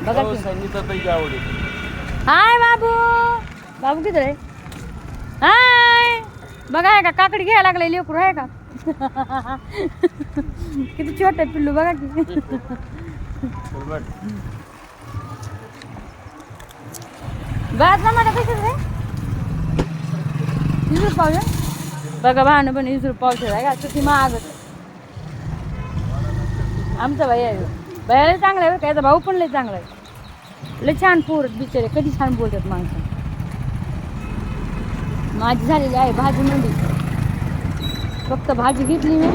बघा हो, की. संगीताताई आवडते. हाय बाबू. बाबू किती रे? हाय. बघा आहे का काकडी घ्यायला लागले लेकरू आहे का? किती छोटे पिल्लू बघा की. बात ना माझ्या कशाच रे? 20 रुपये पावशेर. बघा भावना पण 20 रुपये पावशेर आहे का? किती महाग. आमचा भाई आहे. भैयाला चांगला आहे. त्याचा भाऊ पण लय चांगला आहे. लय छान पोर बिचारे कधी छान बोलतात माणसं. माझी झालेली आहे भाजी मंडी. फक्त भाजी घेतली मी.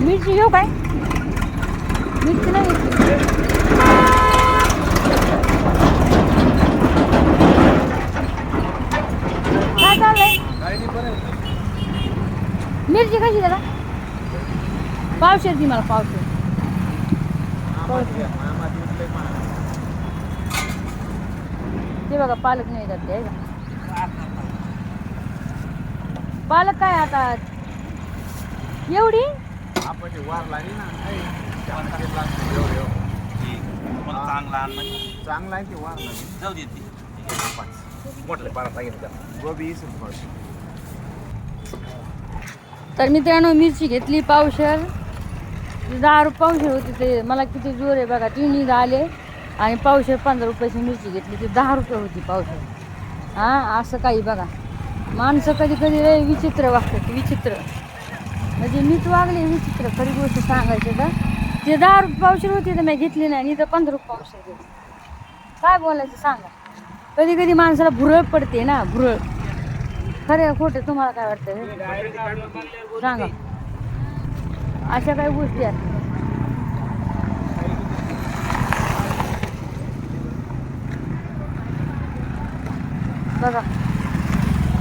मिरची घेऊ काय? मिरची नाही घेतली. काय चाललंय? मिरची कशी दादा? पावशेर दी मला पावशेर. ते बघा पालक नाही जात आहे का? पालक काय आता एवढी? चांगला आहे की वार जाऊ दे ती मोठले पारा सांगितलं गोबी 20 रुपये. तर मित्रांनो मिरची घेतली पावशेर. 10 रुपये पावशेर होती. ते मला किती जोर आहे बघा. तिन्ही आले आणि पावशेर 15 रुपयाची मिरची घेतली. ती 10 रुपये होती पावशेर. हां असं काही बघा. माणसं कधी कधी लय विचित्र वागतात. विचित्र म्हणजे मीच वागले विचित्र. खरी गोष्ट सांगायची तर ते 10 रुपये पावशेर होती तर मी घेतली नाही. इथं 15 रुपये पावशेर घेतली. काय बोलायचं सांगा. कधी कधी माणसाला भुरळ पडते ना. भुरळ खरे खोटे तुम्हाला काय वाटतं सांगा. अशा काही गोष्टी आहेत. बघा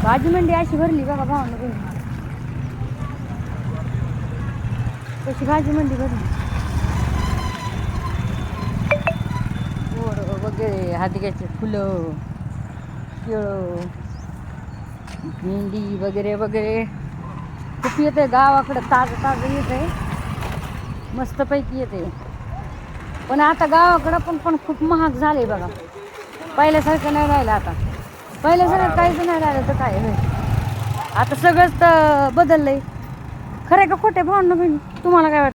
भाजी मंडी अशी भरली बघा भावना बहिणी. कशी भाजी मंडी भरली. बोरं वगैरे हातग्याचे फुलं केळं भेंडी वगैरे वगैरे खूप येते गावाकडं. ताजं ताजं येते मस्तपैकी येते. पण आता गावाकडं पण खूप महाग झाले बघा. पहिल्यासारखं नाही राहिलं आता. पहिल्यासारखं काहीच नाही राहिलं तर काय होय. आता सगळंच तर बदललंय. खरं का खोटे भावना बहिणी तुम्हाला काय वाटतं?